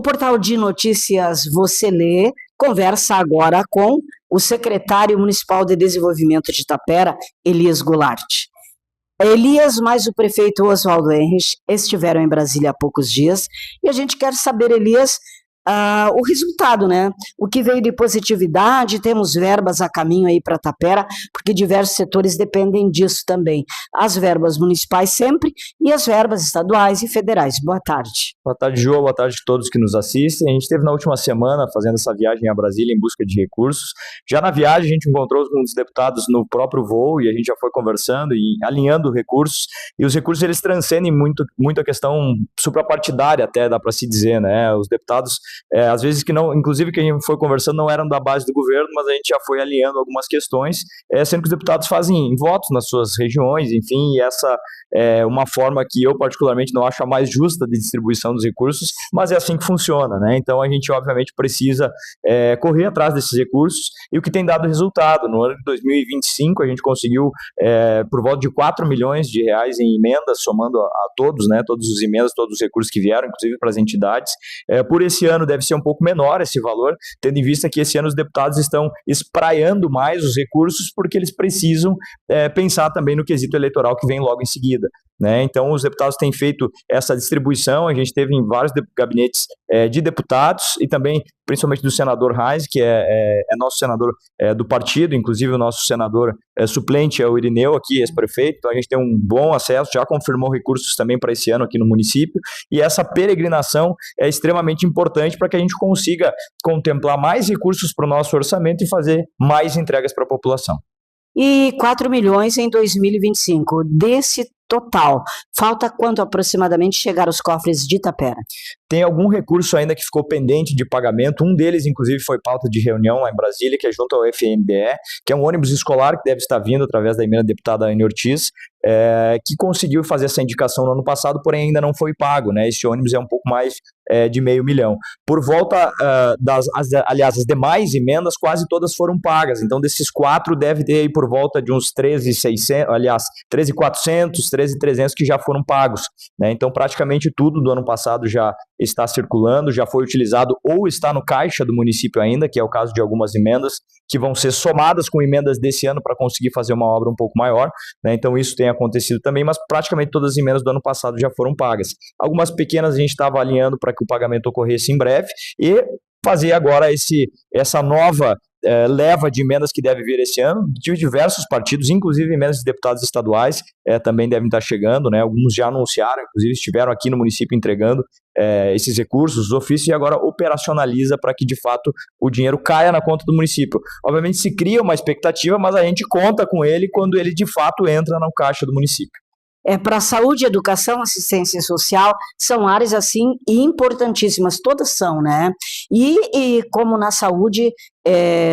portal de notícias Você Lê conversa agora com o secretário municipal de desenvolvimento de Tapera, Elias Goulart. Elias mais o prefeito Oswaldo Henrich estiveram em Brasília há poucos dias e a gente quer saber, Elias, o resultado, né? O que veio de positividade, temos verbas a caminho aí para Tapera, porque diversos setores dependem disso também. As verbas municipais sempre e as verbas estaduais e federais. Boa tarde. Boa tarde, João. Boa tarde a todos que nos assistem. A gente esteve na última semana fazendo essa viagem a Brasília em busca de recursos. Já na viagem a gente encontrou os deputados no próprio voo e a gente já foi conversando e alinhando recursos. E os recursos eles transcendem muito a questão suprapartidária, até dá para se dizer, né? Os deputados às vezes que não, inclusive que a gente foi conversando não eram da base do governo, mas a gente já foi alinhando algumas questões, sendo que os deputados fazem votos nas suas regiões, enfim, e essa é uma forma que eu particularmente não acho a mais justa de distribuição dos recursos, mas é assim que funciona, né? Então a gente obviamente precisa correr atrás desses recursos e o que tem dado resultado. No ano de 2025 a gente conseguiu por volta de 4 milhões de reais em emendas, somando a todos, né? Todos os emendas, todos os recursos que vieram, inclusive para as entidades. Por esse ano deve ser um pouco menor esse valor, tendo em vista que esse ano os deputados estão espraiando mais os recursos porque eles precisam pensar também no quesito eleitoral que vem logo em seguida, né? Então os deputados têm feito essa distribuição, a gente teve em vários gabinetes de deputados e também principalmente do senador Reis, que é nosso senador do partido, inclusive o nosso senador suplente é o Irineu aqui, ex-prefeito, então a gente tem um bom acesso, já confirmou recursos também para esse ano aqui no município, e essa peregrinação é extremamente importante para que a gente consiga contemplar mais recursos para o nosso orçamento e fazer mais entregas para a população. E 4 milhões em 2025, desse total, falta quanto aproximadamente chegar aos cofres de Tapera? Tem algum recurso ainda que ficou pendente de pagamento, um deles inclusive foi pauta de reunião lá em Brasília, que é junto ao FNDE, que é um ônibus escolar que deve estar vindo através da emenda deputada Anne Ortiz, que conseguiu fazer essa indicação no ano passado, porém ainda não foi pago, né? Esse ônibus é um pouco mais de $500 mil. Por volta aliás, as demais emendas quase todas foram pagas, então desses 4 deve ter aí por volta de uns 13.600, aliás, 13.400, 13.300 que já foram pagos, né? Então praticamente tudo do ano passado já está circulando, já foi utilizado ou está no caixa do município ainda, que é o caso de algumas emendas que vão ser somadas com emendas desse ano para conseguir fazer uma obra um pouco maior, né? Então isso tem acontecido também, mas praticamente todas as emendas do ano passado já foram pagas. Algumas pequenas a gente estava alinhando para que o pagamento ocorresse em breve e fazer agora essa nova leva de emendas que deve vir esse ano, de diversos partidos, inclusive emendas de deputados estaduais, também devem estar chegando, né? Alguns já anunciaram, inclusive estiveram aqui no município entregando esses recursos, os ofícios, e agora operacionaliza para que de fato o dinheiro caia na conta do município. Obviamente se cria uma expectativa, mas a gente conta com ele quando ele de fato entra no caixa do município. Para saúde, educação, assistência social, são áreas assim importantíssimas, todas são, né? E como na saúde,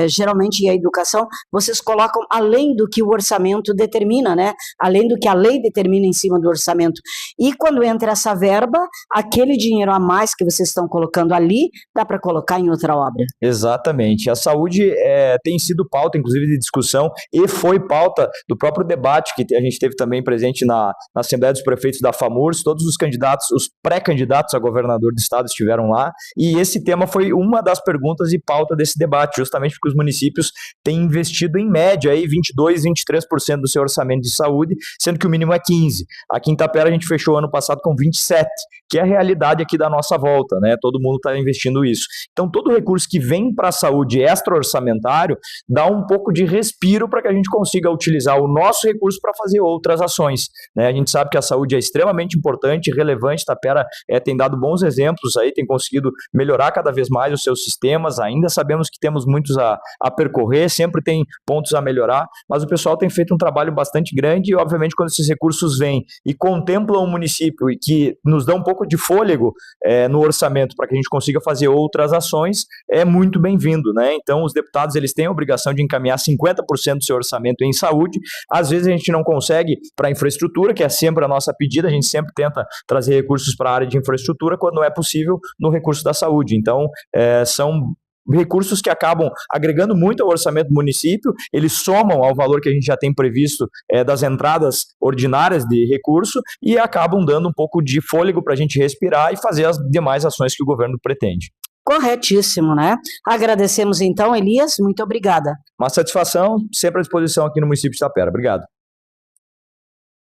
geralmente, e a educação, vocês colocam além do que o orçamento determina, né? Além do que a lei determina em cima do orçamento. E quando entra essa verba, aquele dinheiro a mais que vocês estão colocando ali, dá para colocar em outra obra. Exatamente. A saúde tem sido pauta, inclusive, de discussão, e foi pauta do próprio debate que a gente teve também presente na Assembleia dos Prefeitos da FAMURS. Todos os candidatos, os pré-candidatos a governador do estado estiveram lá, e esse tema foi uma das perguntas e pauta desse debate, justamente porque os municípios têm investido em média aí 22%, 23% do seu orçamento de saúde, sendo que o mínimo é 15%. Aqui em Tapera a gente fechou ano passado com 27%, que é a realidade aqui da nossa volta, né? Todo mundo está investindo isso. Então todo recurso que vem para a saúde extra-orçamentário dá um pouco de respiro para que a gente consiga utilizar o nosso recurso para fazer outras ações, né? A gente sabe que a saúde é extremamente importante, relevante. Tapera tem dado bons exemplos aí, tem conseguido melhorar cada vez mais os seus sistemas. Ainda sabemos que temos muitos a percorrer, sempre tem pontos a melhorar, mas o pessoal tem feito um trabalho bastante grande e, obviamente, quando esses recursos vêm e contemplam o município e que nos dão um pouco de fôlego no orçamento para que a gente consiga fazer outras ações, é muito bem-vindo, né? Então, os deputados, eles têm a obrigação de encaminhar 50% do seu orçamento em saúde. Às vezes a gente não consegue para infraestrutura, que é sempre a nossa pedida, a gente sempre tenta trazer recursos para a área de infraestrutura, quando não é possível no recurso da saúde. Então, são recursos que acabam agregando muito ao orçamento do município, eles somam ao valor que a gente já tem previsto das entradas ordinárias de recurso e acabam dando um pouco de fôlego para a gente respirar e fazer as demais ações que o governo pretende. Corretíssimo, né? Agradecemos então, Elias, muito obrigada. Uma satisfação, sempre à disposição aqui no município de Tapera. Obrigado.